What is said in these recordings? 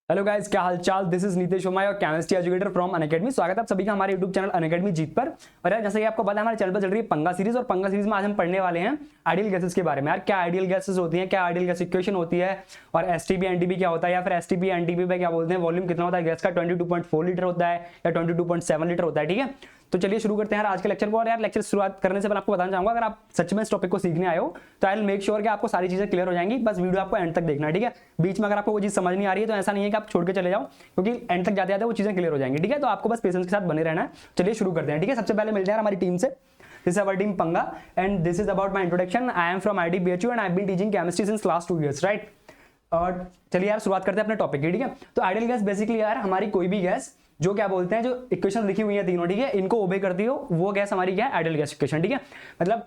Hello guys, क्या हालचाल। This is Nitish Sharma और केमिस्ट्री एजुकेटर फ्रॉम अनअकैडमी। स्वागत है आप सभी का हमारे यूट्यूब चैनल अनअकैडमी जीत पर। और यार जैसे कि आपको पता है हमारे चैनल पर चल रही है पंगा सीरीज, और पंगा सीरीज में आज हम पढ़ने वाले हैं आइडियल गैसेस के बारे में। यार क्या आइडियल गैसेस होती हैं, क्या आइडियल गैस इक्वेशन होती है, और एसटीपी एनटीपी क्या होता है, या फिर एसटीपी एनटीपी पे क्या बोलते हैं, वॉल्यूम कितना होता है गैस का, 22.4 लीटर होता है या 22.7 लीटर होता है। ठीक है, तो चलिए शुरू करते हैं यार आज के लेक्चर को। और यार लेक्चर शुरुआत करने से पहले आपको बताना चाहूंगा, अगर आप सच में इस टॉपिक को सीखने आए हो तो आई विल मेक श्योर कि आपको सारी चीजें क्लियर हो जाएंगी। बस वीडियो आपको एंड तक देखना है, ठीक है। बीच में अगर आपको कोई चीज समझ नहीं आ रही है तो ऐसा नहीं है कि आप छोड़ के चले जाओ, क्योंकि एंड तक जाते जाते वो चीजें क्लियर हो जाएंगी, ठीक है। तो आपको बस पेशेंस के साथ बने रहना है। चलिए शुरू करते हैं, ठीक है। सबसे पहले मिलते हैं हमारी टीम से। This is our team Panga and this is about my introduction. I am from IDBHU and I've been teaching chemistry since last 2 years, right? और चलिए यार शुरुआत करते हैं अपने टॉपिक की, ठीक है। तो आइडियल गैस बेसिकली यार हमारी कोई भी गैस जो क्या बोलते हैं, जो इक्वेशन लिखी हुई है तीनों, ठीक है, इनको ओबे करती हो वो गैस हमारी क्या है, आइडियल गैस इक्वेशन, ठीक है। मतलब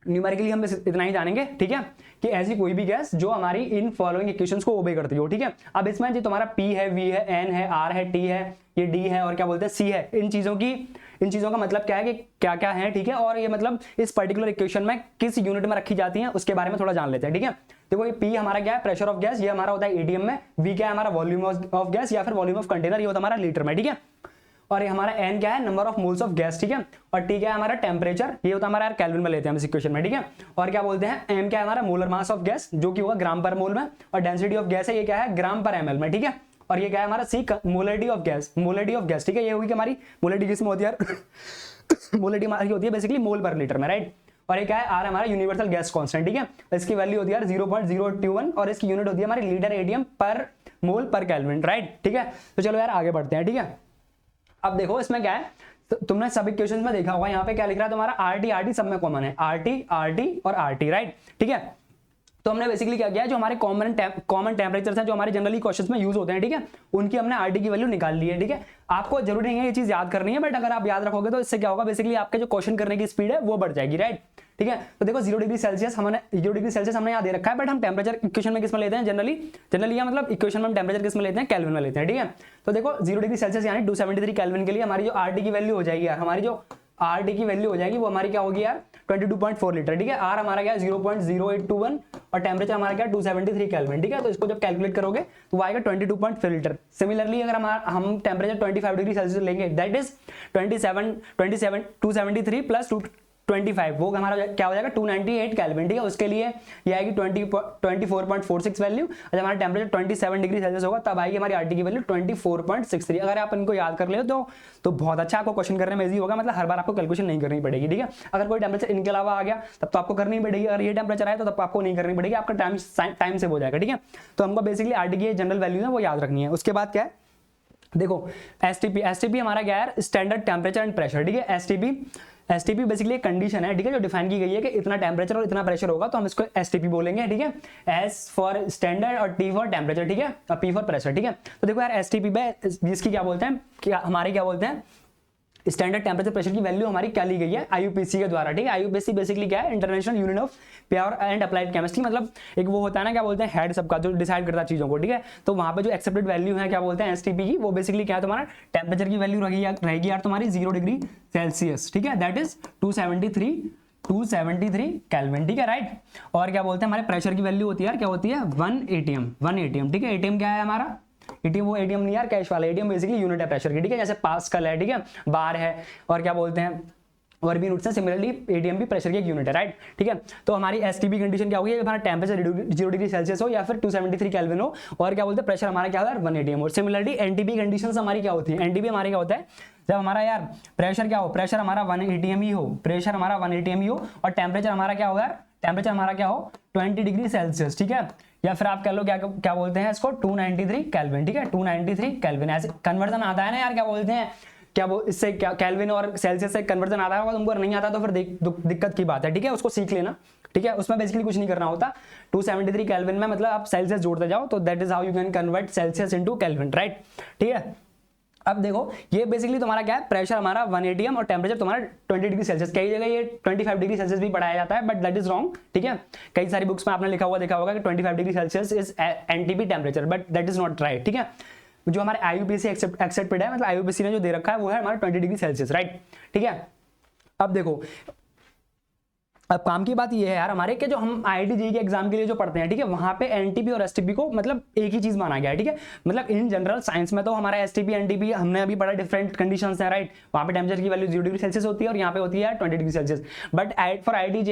न्यूमेरिकली हम इतना ही जानेंगे, ठीक है, कि ऐसी कोई भी गैस जो हमारी इन फॉलोइंग इक्वेशंस को ओबे करती हो, ठीक है। अब इसमें जो तुम्हारा P है, V है, N है, R है, T है, ये D है और क्या बोलते हैं C है, इन चीजों का मतलब क्या है कि क्या क्या है, ठीक है। और ये मतलब इस पर्टिकुलर इक्वेशन में किस यूनिट में रखी जाती है उसके बारे में थोड़ा जान लेते हैं, ठीक है। देखो ये P हमारा क्या है, प्रेशर ऑफ गैस, ये हमारा होता है एटीएम में। V क्या है हमारा, वॉल्यूम ऑफ गैस या फिर वॉल्यूम ऑफ कंटेनर, ये होता है हमारा लीटर में, ठीक है। और ये हमारा N क्या है, number of moles of gas, ठीक है। और T क्या है हमारा टेम्परेचर, ये होता है हमारा यार केल्विन में लेते हैं हम इस इक्वेशन में, ठीक है। और क्या बोलते हैं, M क्या है हमारा, मोलर मास ऑफ गैस, जो कि होगा ग्राम पर मोल में। और डेंसिटी ऑफ गैस है, ये क्या है, ग्राम पर ml में, ठीक है। और ये क्या है हमारा C, मोलरिटी ऑफ गैस, ठीक है। ये होगी कि हमारी मोलरिटी किसमें होती है यार मोलरिटी हमारी होती है बेसिकली मोल पर लीटर में, राइट। और ये क्या है, R हमारा यूनिवर्सल गैस कांस्टेंट, ठीक है। इसकी वैल्यू होती है यार 0.021 और इसकी यूनिट होती है हमारी लीटर एटीएम पर मोल पर केल्विन, राइट, ठीक है। तो चलो यार आगे बढ़ते हैं, ठीक है। अब देखो इसमें क्या है, तो तुमने सब इक्वेशंस में देखा होगा, यहाँ पे क्या लिख रहा है तुम्हारा RT सब में कॉमन है, RT और RT, राइट, ठीक है। तो हमने बेसिकली क्या किया है, जो हमारे कॉमन टेम्परेचर्स हैं जो हमारे जनरली क्वेश्चंस में यूज होते हैं, ठीक है, उनकी हमने RT की वैल्यू निकाल ली है, ठीक है। आपको जरूरी नहीं है ये चीज याद करनी है, बट अगर आप याद रखोगे तो इससे क्या होगा, बेसिकली आपके जो क्वेश्चन करने की स्पीड है वो बढ़ जाएगी, राइट, ठीक है। तो देखो 0 डिग्री सेल्सियस हमने यहाँ दे रखा है, बट हम टेम्परेचर इक्वेशन में किस में लेते हैं, जनरली या मतलब इक्वेशन में हम टेम्परेचर किस में लेते हैं, केल्विन में लेते हैं, ठीक है। तो देखो 0 डिग्री सेल्सियस यानी 273 केल्विन के लिए हमारी जो RT की वैल्यू हो जाएगी यार, हमारी जो RT की वैल्यू हो जाएगी वो हमारी क्या होगी यार, 22.4 लीटर, ठीक है। R हमारा क्या है 0.0821 और टेम्परेचर हमारा क्या है 273 केल्विन, ठीक है। तो इसको जब कैलकुलेट करोगे तो वो आएगा 22.4 लीटर। सिमिलरली अगर हम टेम्परेचर 25 डिग्री सेल्सियस लेंगे, दैट इज 273 प्लस 25, वो हमारा क्या हो जाएगा 298 केल्विन, ठीक है। उसके लिए ये आएगी 24.46 वैल्यू। जब हमारा टेम्परेचर 27 डिग्री सेल्सियस होगा तब आएगी हमारी RT की वैल्यू 24.63। अगर आप इनको याद कर ले तो बहुत अच्छा, आपको क्वेश्चन करने में इजी होगा, मतलब हर बार आपको कैलकुलेशन नहीं करनी पड़ेगी, ठीक है। अगर कोई टेम्परेचर इनके अलावा आ गया तब तो आपको करनी पड़ेगी, अगर ये टेम्परेचर आए तो तब आपको नहीं करनी पड़ेगी, आपका टाइम से हो जाएगा, ठीक है। तो हमको बेसिकली RT की जनरल वैल्यू है वो याद रखनी है। उसके बाद क्या है, देखो एसटीपी हमारा क्या है, स्टैंडर्ड टेम्परेचर एंड प्रेशर, ठीक है। एसटीपी बेसिकली एक कंडीशन है, ठीक है, जो डिफाइन की गई है कि इतना टेम्परेचर और इतना प्रेशर होगा तो हम इसको एसटीपी बोलेंगे, ठीक है। एस फॉर स्टैंडर्ड और टी फॉर टेम्परेचर, ठीक है, और पी फॉर प्रेशर, ठीक है। तो देखो यार एसटीपी पे जिसकी क्या बोलते हैं, हमारे क्या बोलते हैं, स्टैंडर्ड टेम्परेचर प्रेशर की वैल्यू हमारी क्या ली गई है, आईयूपीसी के द्वारा, ठीक है। आईयूपीसी बेसिकली क्या है, international union of pure and applied chemistry, मतलब एक वो होता है ना, क्या बोलते हैं, हेड सबका जो डिसाइड करता है चीजों को, ठीक है। तो वहां पे जो एक्सेप्टेड वैल्यू है क्या बोलते हैं एसटीपी की, वो बेसिकली क्या है, तुम्हारा टेम्परेचर की वैल्यू रहेगी यार तुम्हारी 0 डिग्री सेल्सियस, ठीक है, दैट इज 273 केल्विन, ठीक है, राइट। और क्या बोलते हैं, हमारे प्रेशर की वैल्यू होती है यार, क्या होती है 1 एटीएम, ठीक है। एटीएम क्या है हमारा, एटीएम वो एटीएम नहीं यार कैश वाला, एटीएम बेसिकली यूनिट है प्रेशर की, ठीक है। जैसे पास्कल है, ठीक है, बार है, और क्या बोलते हैं और भी यूनिट्स हैं, सिमिलरली एटीएम भी प्रेशर की एक यूनिट है, राइट, ठीक है। तो हमारी एसटीपी कंडीशन क्या होगी, हमारा टेम्परेचर 0 डिग्री सेल्सियस हो या फिर 273 केल्विन हो, और क्या बोलते हैं प्रेशर हमारा क्या होगा 1 एटीएम हो। सिमिलरली एनटीपी कंडीशंस हमारी क्या होती है, एनटीपी हमारी क्या होता है, जब हमारा यार प्रेशर क्या हो, प्रेशर हमारा 1 एटीएम ही हो, प्रेशर हमारा 1 एटीएम ही हो, और टेम्परेचर हमारा क्या होगा, टेम्परेचर हमारा क्या हो 20 डिग्री सेल्सियस, ठीक है। या फिर आप कह लो क्या बोलते हैं इसको 293 केल्विन, ठीक है, 293 केल्विन। ऐसे कन्वर्जन आता है ना यार, क्या बोलते हैं, क्या वो इससे क्या केल्विन और सेल्सियस से कन्वर्जन आता है, तुमको नहीं आता तो फिर दिक्कत की बात है, ठीक है, उसको सीख लेना, ठीक है। उसमें बेसिकली कुछ नहीं करना होता, 273 केल्विन में मतलब आप सेल्सियस जोड़ते जाओ, तो that is how you can convert Celsius into kelvin, right, ठीक है। अब देखो ये बेसिकली तुम्हारा क्या है, प्रेशर हमारा 1 एटीएम और टेम्परेचर तुम्हारा 20 डिग्री सेल्सियस, कई जगह ये 25 डिग्री सेल्सियस भी पढ़ाया जाता है, बट दैट इज रॉन्ग, ठीक है। कई सारी बुक्स में आपने लिखा हुआ देखा होगा कि 25 degree Celsius is NTP temperature, but that is not right, ठीक है। जो हमारे आईयूपीसी एक्सेप्टेड है, मतलब आईयूपीसी ने जो दे रखा है वो है हमारा 20 डिग्री सेल्सियस, राइट, ठीक है। अब देखो अब काम की बात ये है यार हमारे कि जो हम आईआईटी जेईई के एग्जाम के लिए जो पढ़ते हैं, ठीक है, वहां पे एनटीपी और एसटीपी को मतलब एक ही चीज माना गया है, ठीक है। मतलब इन जनरल साइंस में तो हमारा एसटीपी एनटीपी हमने अभी पढ़ा डिफरेंट कंडीशंस है, राइट। वहां पे टेम्परेचर की वैल्यू 0 डिग्री सेल्सियस होती है और यहाँ पे होती है 20 degree Celsius. But for IIT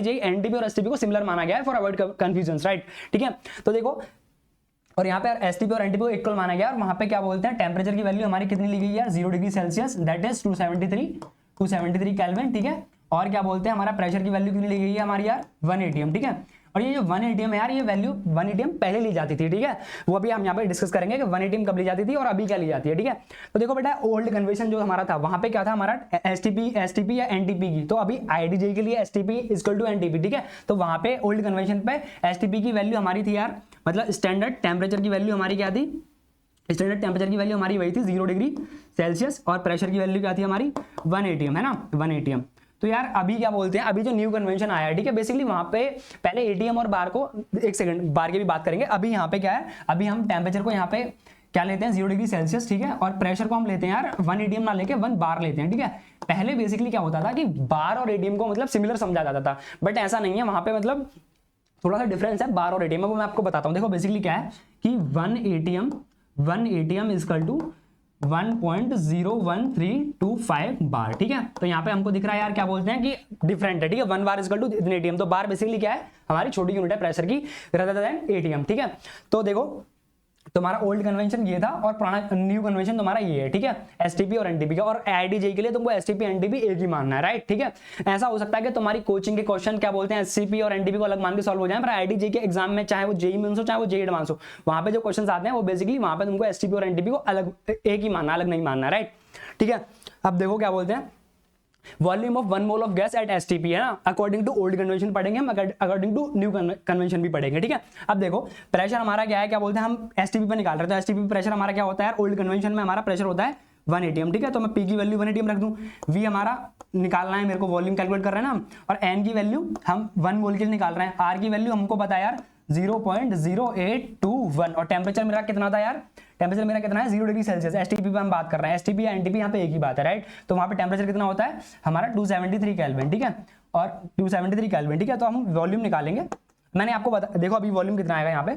JEE NTP और एसटीपी को सिमिलर माना गया है फॉर अवॉइड कंफ्यूजन, राइट, ठीक है। तो देखो, और यहाँ पे एसटीपी और एनटीपी को इक्वल माना गया, और वहां पे क्या बोलते हैं, टेम्परेचर की वैल्यू हमारी कितनी ली गई है, 0 degree Celsius, that is 273 kelvin, ठीक है। और क्या बोलते हैं, हमारा प्रेशर की वैल्यू कितनी ली गई है हमारी यार, 1 एटीएम, ठीक है। और ये जो 1 एटीएम है यार, ये वैल्यू 1 एटीएम पहले ली जाती थी, ठीक है। वो अभी हम यहाँ पे डिस्कस करेंगे कि 1 एटीएम कब ली जाती थी और अभी क्या ली जाती है, ठीक है। तो देखो बेटा, ओल्ड कन्वेंशन जो हमारा था वहां पे क्या था हमारा, एसटीपी या एनटीपी की। तो अभी आईआईटी जेईई के लिए एसटीपी इक्वल टू एनटीपी, ठीक है। तो वहां पे ओल्ड कन्वेंशन पे एसटीपी की वैल्यू हमारी थी यार, मतलब स्टैंडर्ड टेम्परेचर की वैल्यू हमारी क्या थी, स्टैंडर्ड टेम्परेचर की वैल्यू हमारी वही थी 0 डिग्री सेल्सियस, और प्रेशर की वैल्यू क्या थी हमारी 1 एटीएम, है ना, 1 एटीएम। तो यार अभी क्या बोलते हैं, अभी जो न्यू कन्वेंशन आया है, ठीक है, बेसिकली वहां पे पहले एटीएम और बार को, एक सेकंड, बार की भी बात करेंगे। अभी यहाँ पे क्या है, अभी हम टेम्परेचर को यहाँ पे क्या लेते हैं, 0 डिग्री सेल्सियस, ठीक है, और प्रेशर को हम लेते हैं यार 1 एटीएम ना लेके 1 बार लेते हैं, ठीक है। पहले बेसिकली क्या होता था कि बार और एटीएम को मतलब सिमिलर समझा जाता था, बट ऐसा नहीं है, वहां पे मतलब थोड़ा सा डिफरेंस है बार और एटीएम में, वो मैं आपको बताता हूँ। देखो बेसिकली क्या है कि 1 एटीएम इजकल टू 1.01325 बार, ठीक है। तो यहाँ पे हमको दिख रहा है यार, क्या बोलते हैं कि डिफरेंट है, ठीक है, 1 बार इजकल टू इतने एटीएम। तो बार बेसिकली क्या है, हमारी छोटी यूनिट है प्रेशर की rather than एटीएम, ठीक है। तो देखो, तुम्हारा ओल्ड कन्वेंशन ये था और पुराना न्यू कन्वेंशन तुम्हारा ये है, ठीक है, एसटीपी और एनटीपी का। और आईआईटी जेईई के लिए तुमको एसटीपी एनटीपी एक ही मानना है, राइट, ठीक है। ऐसा हो सकता है कि तुम्हारी कोचिंग के क्वेश्चन क्या बोलते हैं, एससीपी और एनटीपी को अलग मान के सॉल्व हो जाए, पर आईआईटी जेईई के एग्जाम में चाहे वो जेईई मेंस हो चाहे वो जेईई एडवांस हो, वहां पे जो क्वेश्चन आते हैं वो बेसिकली वहां पे तुमको एसटीपी और एनटीपी को अलग एक ही मानना, अलग नहीं मानना, राइट, ठीक है। अब देखो क्या बोलते हैं, volume of 1 mole of gas at STP, है ना, अकॉर्डिंग टू ओल्ड कन्वेंशन पढ़ेंगे हम, अकॉर्डिंग टू न्यू कन्वेंशन भी पढ़ेंगे, ठीक है। अब देखो प्रेशर हमारा क्या है, क्या बोलते हैं, हम एसटीपी पे निकाल रहे हैं, तो एसटीपी प्रेशर हमारा क्या होता है, ओल्ड कन्वेंशन में हमारा प्रेशर होता है 1 एटीएम, ठीक है। तो मैं पी की वैल्यू 1 एटीएम रख दूं, वी हमारा निकालना है मेरे को, वॉल्यूम कैलकुलेट कर रहे हैं ना, और एन की वैल्यू हम 1 मोल के लिए निकाल रहे हैं, आर की वैल्यू हमको पता है यार 0.0821, और टेम्परेचर मेरा कितना था यार, टेम्परेचर मेरा कितना है 0 डिग्री सेल्सियस। एसटीपी पे हम बात कर रहे हैं, एसटीपी या एनटीपी यहाँ पे एक ही बात है, राइट। तो वहाँ पे टेम्परेचर कितना होता है हमारा 273 केल्विन, ठीक है, और 273 केल्विन, ठीक है। तो हम वॉल्यूम निकालेंगे, मैंने आपको बता, देखो अभी वॉल्यूम कितना आएगा यहाँ पे,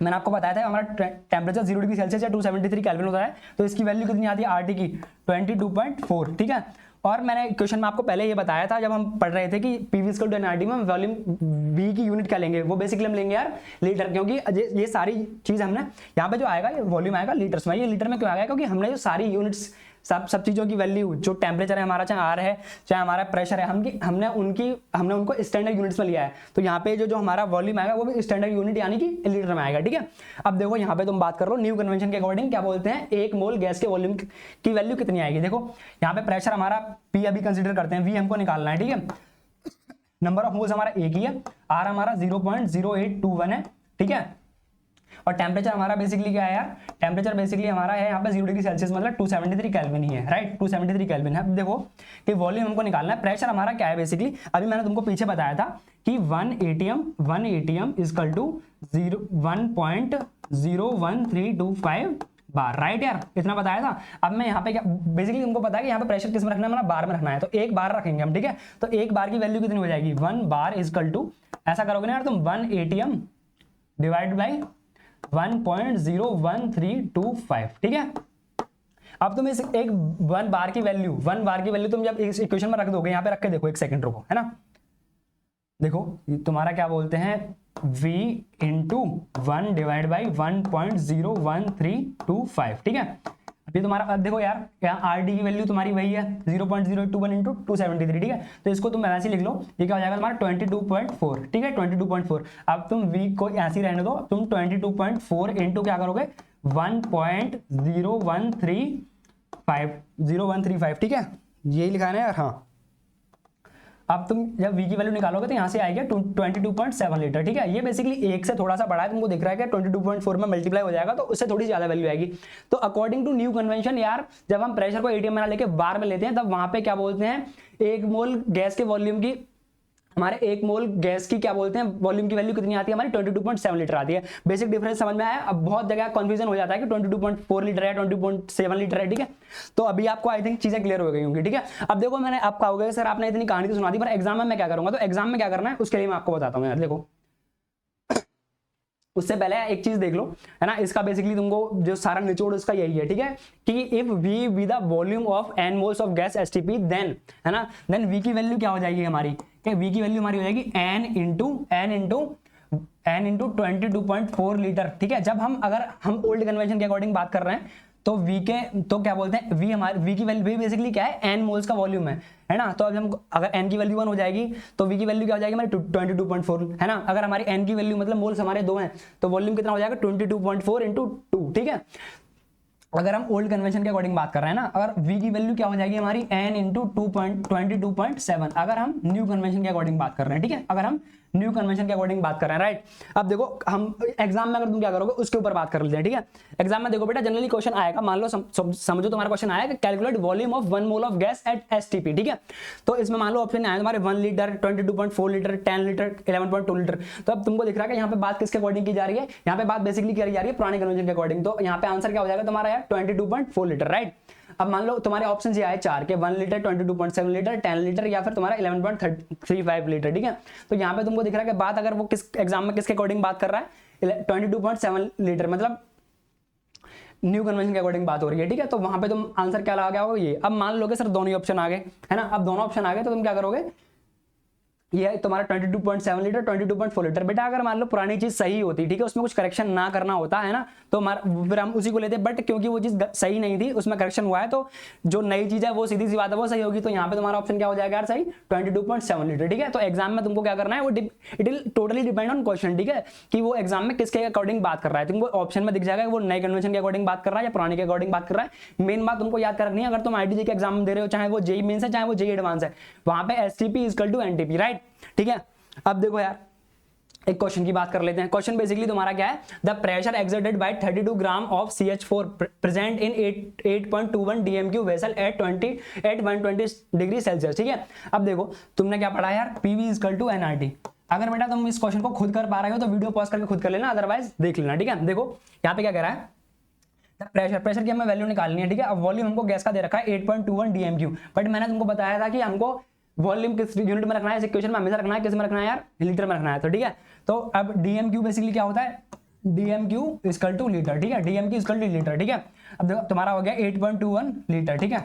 मैंने आपको बताया था हमारा टेम्परेचर 0 डिग्री सेल्सियस या 273 केल्विन होता है, तो इसकी वैल्यू कितनी आती है आरटी की 22.4, ठीक है। और मैंने क्वेश्चन में आपको पहले ये बताया था जब हम पढ़ रहे थे कि पीवी इक्वल टू एनआरटी में वॉल्यूम वी की यूनिट क्या लेंगे, वो बेसिकली हम लेंगे यार लीटर, क्योंकि ये सारी चीज हमने यहाँ पे जो आएगा ये वॉल्यूम आएगा लीटर्स में। ये लीटर में क्यों आएगा, क्योंकि हमने जो सारी यूनिट्स सब चीजों की वैल्यू, जो टेम्परेचर है हमारा, चाहे आर है चाहे हमारा प्रेशर है, हमने उनको स्टैंडर्ड यूनिट्स में लिया है। तो यहाँ पे जो हमारा वॉल्यूम आएगा वो भी स्टैंडर्ड यूनिट यानी कि लीटर में आएगा, ठीक है। अब देखो यहाँ पे तुम बात कर लो न्यू कन्वेंशन के अकॉर्डिंग क्या बोलते हैं, 1 मोल गैस के वॉल्यूम की वैल्यू कितनी आएगी। देखो यहाँ पे प्रेशर हमारा पी अभी कंसिडर करते हैं, वी हमको निकालना है, ठीक है। नंबर ऑफ मोल्स हमारा एक ही है, आर हमारा 0.0821 है, ठीक है। और टेम्परेचर हमारा बेसिकली क्या है यार, टेम्परेचर बेसिकली हमारा है यहाँ पे 0 डिग्री सेल्सियस, मतलब 273 केल्विन ही है, राइट, 273 केल्विन है। अब देखो कि वॉल्यूम हमको निकालना है, प्रेशर हमारा क्या है बेसिकली, अभी मैंने तुमको पीछे बताया था कि 1 ATM is equal to 1.01325 bar, right यार, इतना बताया था। अब मैं यहाँ पे क्या बेसिकली तुमको पता है कि यहाँ पे प्रेशर किस में रखना है, मतलब बार में रखना है, तो 1 बार रखेंगे हम, ठीक है। तो 1 बार की वैल्यू कितनी हो जाएगी, 1 बार इजकल टू, ऐसा करोगे ना यार तुम, 1 एटीएम डिवाइड बाई 1.01325, ठीक है। अब तुम इस एक 1 बार की वैल्यू तुम जब इस इक्वेशन में रख दोगे, यहाँ पे रख के देखो, एक सेकंड रुको, है ना, देखो तुम्हारा क्या बोलते हैं v इंटू 1 डिवाइड बाई 1.01325, ठीक है। अभी तुम्हारा देखो यार यहाँ आर डी की वैल्यू तुम्हारी वही है 0.021 इंटू 273, ठीक है। तो इसको तुम ऐसे लिख लो, ये क्या हो जाएगा तुम्हारा 22.4, ठीक है, 22.4। अब तुम v को ऐसे ही रहने दो, तुम 22.4 इंटू क्या करोगे 1.0135035, ठीक है, यही लिखाना है यार, हाँ। अब तुम जब v की वैल्यू निकालोगे तो यहाँ से आएगा 22.7 लीटर, ठीक है। ये बेसिकली 1 से थोड़ा सा बड़ा है, तुमको दिख रहा है कि 22.4 में मल्टीप्लाई हो जाएगा, तो उससे थोड़ी ज्यादा वैल्यू आएगी। तो अकॉर्डिंग टू न्यू कन्वेंशन यार, जब हम प्रेशर को एटीएम में लेके बार में लेते हैं, तब वहां पे क्या बोलते हैं 1 मोल गैस के वॉल्यूम की हमारे एक मोल गैस की क्या बोलते हैं वॉल्यूम की वैल्यू कितनी आती है हमारी 22.7 लीटर आती है। बेसिक डिफरेंस समझ में आया। अब बहुत जगह कंफ्यूजन हो जाता है कि 22.4 लीटर है 22.7 लीटर है, ठीक है। तो अभी आपको आई थिंक चीजें क्लियर हो गई होंगी, ठीक है। अब देखो मैंने आप कहोगे सर आपने इतनी कहानी तो सुना दी, पर एग्जाम में मैं क्या करूंगा, तो एग्जाम में क्या करना है उसके लिए मैं आपको बताता हूँ यार। देखो उससे पहले एक चीज देख लो, है ना, इसका बेसिकली तुमको जो सारा निचोड़ उसका यही है, ठीक है, कि if we be the volume of n moles of gas STP then, है ना, देन v की वैल्यू क्या हो जाएगी हमारी, कि v की वैल्यू हमारी हो जाएगी n इंटू 22.4 लीटर, ठीक है। जब हम अगर हम ओल्ड कन्वेंशन के अकॉर्डिंग बात कर रहे हैं तो v के तो क्या बोलते हैं v हमारे v की वैल्यू बेसिकली क्या है n मोल्स का वॉल्यूम है ना। तो अब हम अगर n की वैल्यू 1 हो जाएगी तो v की वैल्यू क्या हो जाएगी हमारी 22.4, है ना। अगर हमारी n की वैल्यू मतलब मोल्स हमारे 2 हैं तो वॉल्यूम कितना हो जाएगा 22.4 इंटू 2, ठीक है। अगर हम ओल्ड कन्वेंशन के अकॉर्डिंग बात कर रहे हैं ना, अगर v की वैल्यू क्या हो जाएगी हमारी n इंटू 22.7 अगर हम न्यू कन्वेंशन के अकॉर्डिंग बात कर रहे हैं, ठीक है, अगर हम न्यू कन्वेंशन के अकॉर्डिंग बात कर रहे हैं, राइट। अब देखो हम एग्जाम में अगर तुम क्या करोगे उसके ऊपर बात कर लेते हैं, ठीक है। एग्जाम में देखो बेटा जनरली क्वेश्चन आएगा, मान लो समझो तुम्हारा क्वेश्चन आया कि calculate volume of 1 mole of gas at STP, ठीक है। तो इसमें मान लो ऑप्शन आया तुम्हारे 1 लीटर 22.4 लीटर 10 लीटर 11.2 लीटर। तो अब तुमको दिख रहा है कि यहाँ पे बात किसके अकॉर्डिंग की जा रही है, यहाँ पे बात बेसिकली करी जा रही है पुराने कन्वेंशन के अकॉर्डिंग। तो यहाँ पे आंसर क्या हो जाएगा तुम्हारा यार 22.4 लीटर, राइट। अब मान लो तुम्हारे ऑप्शन ये आए 4 के 1 लीटर 22.7 लीटर 10 लीटर या फिर तुम्हारा 11.35 लीटर, ठीक है। तो यहाँ पे तुमको दिख रहा है कि बात अगर वो किस एग्जाम में किसके अकॉर्डिंग बात कर रहा है 22.7 लीटर मतलब न्यू कन्वेंशन के अकॉर्डिंग बात हो रही है, ठीक है। तो वहां पे तुम आंसर क्या लगा होगा ये। अब मान लो कि सर दोनों ही ऑप्शन आ गए, है ना। अब दोनों ऑप्शन आ गए तो तुम क्या करोगे, ये तुम्हारा 22.7 लीटर 22.4 लीटर। बेटा अगर मान लो पुरानी चीज सही होती, ठीक है, उसमें कुछ करेक्शन ना करना होता है ना, तो फिर हम उसी को लेते, बट क्योंकि वो चीज सही नहीं थी उसमें करेक्शन हुआ है तो जो नई चीज है वो सीधी सी बात है वो सही होगी। तो यहाँ पे तुम्हारा ऑप्शन क्या हो जाएगा यार सही 22.7 लीटर, ठीक है। तो एग्जाम में तुमको क्या करना है वो it will totally depend on question, ठीक है, कि वो एग्जाम में किसके अकॉर्डिंग बात कर रहा है। तुमको ऑप्शन में दिख जाएगा वो नए कन्वेंशन के अकॉर्डिंग बात कर रहा है या पुराने के अकॉर्डिंग बात कर रहा है। मेन बात तुमको याद करनी है, अगर तुम आईटीजी के एग्जाम दे रहे हो चाहे वो जेईई मेंस है चाहे वो जेईई एडवांस है, वहां पे STP equal to NTP, right, ठीक है। अब देखो यार एक क्वेश्चन की बात कर लेते हैं। क्वेश्चन बेसिकली तुम्हारा क्या है, the pressure exerted by 32 gram of CH4 present in 8.21 DMQ vessel eight 120 degree Celsius, ठीक है। अब देखो तुमने क्या पढ़ा यार PV इक्वल टू NRT। अगर बेटा तुम इस क्वेश्चन को खुद कर पा रहे हो तो वीडियो पॉज करके खुद कर लेना, अदरवाइज देख लेना, ठीक है। देखो यहाँ पे क्या कह रहा है, प्रेशर की हमें वैल्यू निकालनी है, ठीक है। अब वॉल्यूम हमको गैस का दे रखा है 8.21 DMQ, बट मैंने तुमको बताया था कि हमको वॉल्यूम किस यूनिट में रखना है, इस इक्वेशन में हमेशा रखना है, किस में रखना है यार लीटर में रखना है, तो ठीक है। तो अब DMQ बेसिकली क्या होता है, DMQ इक्वल टू लीटर, ठीक है, DMQ इक्वल टू लीटर, ठीक है। अब देखो तुम्हारा हो गया 8.21 लीटर, ठीक है,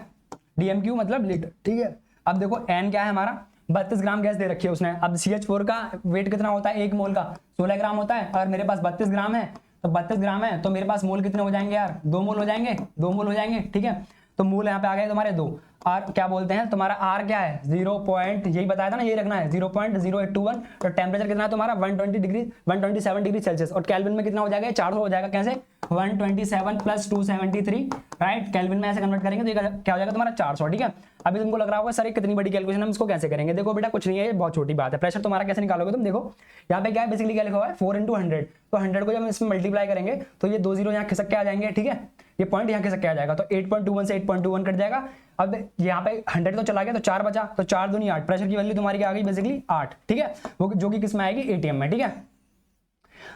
DMQ मतलब लीटर, ठीक है। अब देखो N क्या है हमारा 32 ग्राम गैस दे रखी है उसने। अब CH4 का वेट कितना होता है, एक मोल का 16 ग्राम होता है, और मेरे पास 32 ग्राम है, तो 32 ग्राम है तो मेरे पास मोल कितने हो जाएंगे यार 2 मोल हो जाएंगे, 2 मोल हो जाएंगे, ठीक है। तो मोल यहाँ पे आ गए तुम्हारे 2। और क्या बोलते हैं तुम्हारा R क्या है 0 पॉइंट, यही बताया था ना, यही रखना है 0.0821। तो टेम्परेचर कितना है तुम्हारा 127 डिग्री सेल्सियस, और केल्विन में कितना हो जाएगा 400 हो जाएगा, कैसे 127 प्लस 273, राइट। केल्विन में ऐसे कन्वर्ट करेंगे तो ये क्या हो जाएगा तुम्हारा 400, ठीक है। अभी तुमको लग रहा होगा सर कितनी बड़ी कैलकुलेशन हम इसको कैसे करेंगे। देखो बेटा कुछ नहीं है, ये बहुत छोटी बात है। प्रेशर तुम्हारा कैसे निकालोगे तुम, देखो यहाँ पे क्या है बेसिकली क्या लिखा हुआ है 4 × 100, तो 100 को जब हम इसमें मल्टीप्लाई करेंगे तो ये 2 जीरो यहाँ खिसक के आ जाएंगे, ठीक है, ये पॉइंट यहाँ खिसक के आ जाएगा, तो 8.21 से 8.21 कट जाएगा। अब यहाँ पे 100 तो चला गया तो 4 बचा, तो 4 दूनी 8, प्रेशर की वैल्यू तुम्हारी क्या आ गई बेसिकली 8, ठीक है, वो जो कि किस में आएगी ATM में, ठीक है।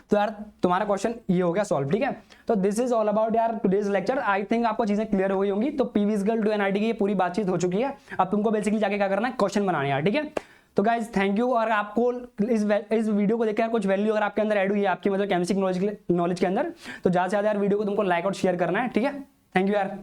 तो यार तुम्हारा क्वेश्चन ये हो गया सॉल्व, ठीक है। तो दिस इज ऑल अबाउट यार टुडेज लेक्चर। आई थिंक आपको चीजें क्लियर हो गई होंगी। तो PV इक्वल टू NRT की ये पूरी बातचीत हो चुकी है। अब तुमको बेसिकली जाके क्या करना है, क्वेश्चन बनाने यार, ठीक है। तो गाइज थैंक यू। और आपको इस वीडियो को देखकर कुछ वैल्यू अगर आपके अंदर ऐड हुई है आपकी मतलब केमिस्ट्री नॉलेज के अंदर, तो ज्यादा से ज्यादा यार वीडियो को तुमको लाइक और शेयर करना है, ठीक है। थैंक यू यार।